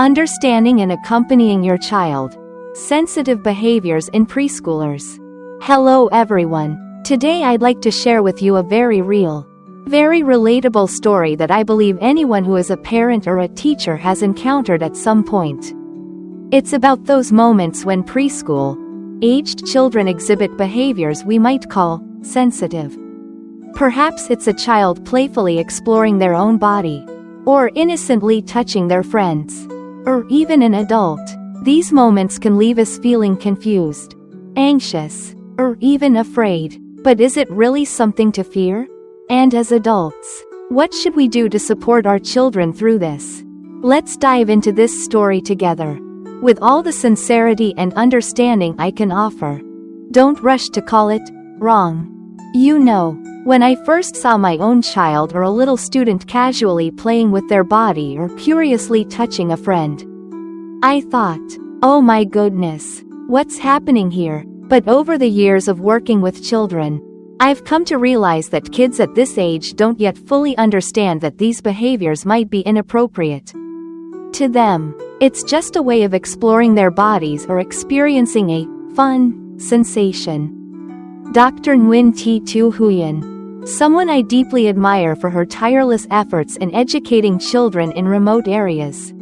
Understanding and accompanying your child. Sensitive behaviors in preschoolers. Hello everyone. Today I'd like to share with you a very real, very relatable story that I believe anyone who is a parent or a teacher has encountered at some point. It's about those moments when preschool-aged children exhibit behaviors we might call sensitive. Perhaps it's a child playfully exploring their own body, or innocently touching their friends, or even an adult. These moments can leave us feeling confused, anxious, or even afraid. But is it really something to fear? And as adults, what should we do to support our children through this? Let's dive into this story together, with all the sincerity and understanding I can offer. Don't rush to call it wrong. You know, when I first saw my own child or a little student casually playing with their body or curiously touching a friend, I thought, oh my goodness, what's happening here? But over the years of working with children, I've come to realize that kids at this age don't yet fully understand that these behaviors might be inappropriate. To them, it's just a way of exploring their bodies or experiencing a fun sensation. Dr. Nguyen T. Tu Huyen, someone I deeply admire for her tireless efforts in educating children in remote areas,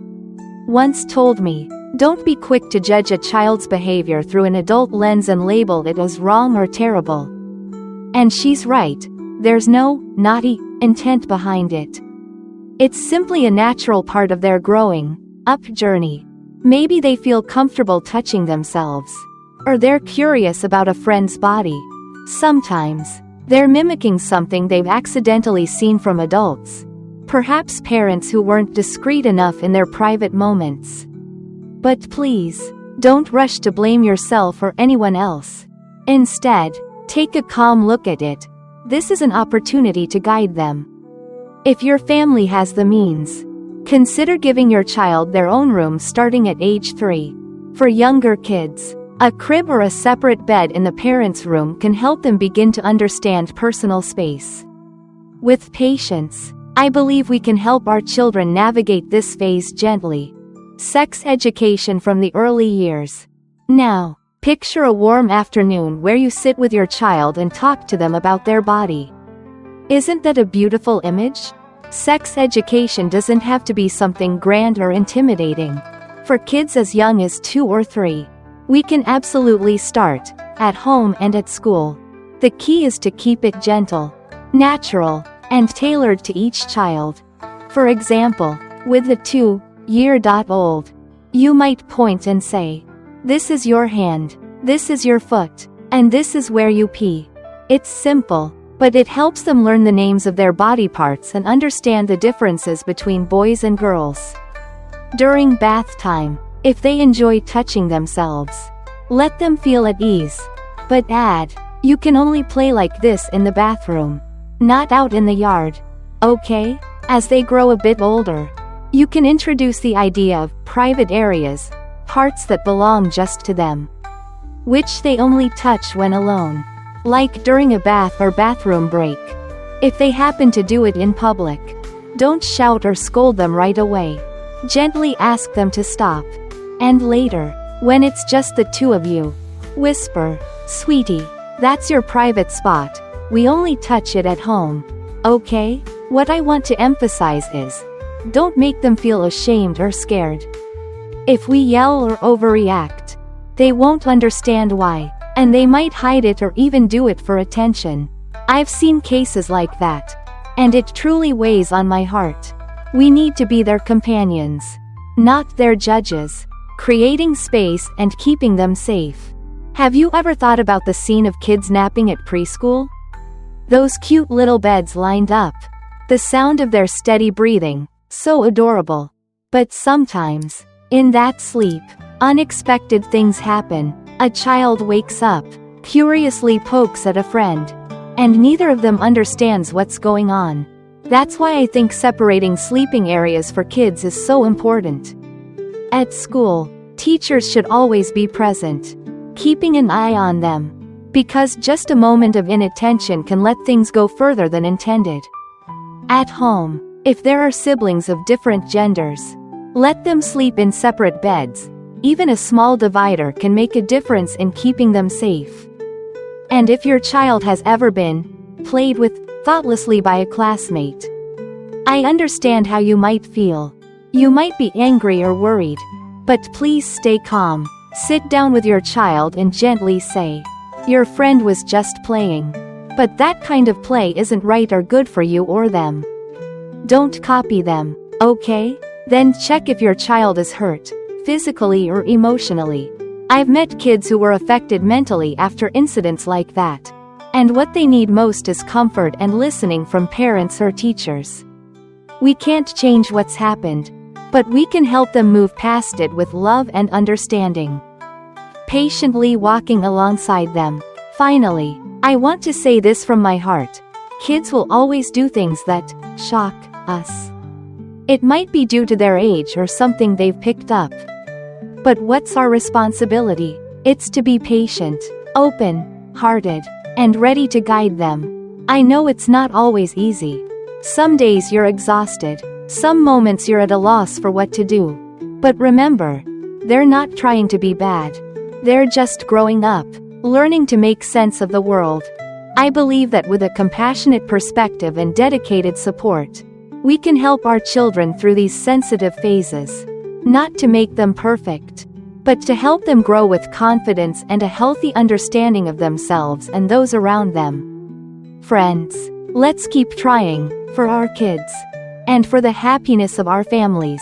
once told me, don't be quick to judge a child's behavior through an adult lens and label it as wrong or terrible. And she's right, there's no naughty intent behind it. It's simply a natural part of their growing up journey. Maybe they feel comfortable touching themselves, or they're curious about a friend's body. Sometimes, they're mimicking something they've accidentally seen from adults, perhaps parents who weren't discreet enough in their private moments. But please, don't rush to blame yourself or anyone else. Instead, take a calm look at it. This is an opportunity to guide them. If your family has the means, consider giving your child their own room starting at age 3. For younger kids, a crib or a separate bed in the parents' room can help them begin to understand personal space. With patience, I believe we can help our children navigate this phase gently. Sex education from the early years. Now, picture a warm afternoon where you sit with your child and talk to them about their body. Isn't that a beautiful image? Sex education doesn't have to be something grand or intimidating. For kids as young as 2 or 3, we can absolutely start at home and at school. The key is to keep it gentle, natural, and tailored to each child. For example, with the 2-year-old, you might point and say, "This is your hand, this is your foot, and this is where you pee." It's simple, but it helps them learn the names of their body parts and understand the differences between boys and girls. During bath time, if they enjoy touching themselves, let them feel at ease. But add, you can only play like this in the bathroom, not out in the yard. Okay? As they grow a bit older, you can introduce the idea of private areas, parts that belong just to them, which they only touch when alone, like during a bath or bathroom break. If they happen to do it in public, don't shout or scold them right away. Gently ask them to stop. And later, when it's just the two of you, whisper, "Sweetie, that's your private spot. We only touch it at home. Okay?" What I want to emphasize is, don't make them feel ashamed or scared. If we yell or overreact, they won't understand why, and they might hide it or even do it for attention. I've seen cases like that, and it truly weighs on my heart. We need to be their companions, not their judges, creating space and keeping them safe. Have you ever thought about the scene of kids napping at preschool? Those cute little beds lined up, the sound of their steady breathing, so adorable. But sometimes, in that sleep, unexpected things happen. A child wakes up, curiously pokes at a friend, and neither of them understands what's going on. That's why I think separating sleeping areas for kids is so important. At school, teachers should always be present, keeping an eye on them, because just a moment of inattention can let things go further than intended. At home, if there are siblings of different genders, Let them sleep in separate beds. Even a small divider can make a difference in keeping them safe. And if your child has ever been played with thoughtlessly by a classmate, I understand how you might feel. You might be angry or worried. But please stay calm. Sit down with your child and gently say, "Your friend was just playing. But that kind of play isn't right or good for you or them. Don't copy them, okay?" Then check if your child is hurt, physically or emotionally. I've met kids who were affected mentally after incidents like that. And what they need most is comfort and listening from parents or teachers. We can't change what's happened, but we can help them move past it with love and understanding. Patiently walking alongside them. Finally, I want to say this from my heart. Kids will always do things that shock us. It might be due to their age or something they've picked up. But what's our responsibility? It's to be patient, open-hearted, and ready to guide them. I know it's not always easy. Some days you're exhausted. Some moments you're at a loss for what to do. But remember, they're not trying to be bad. They're just growing up, learning to make sense of the world. I believe that with a compassionate perspective and dedicated support, we can help our children through these sensitive phases. Not to make them perfect, but to help them grow with confidence and a healthy understanding of themselves and those around them. Friends, let's keep trying, for our kids, and for the happiness of our families.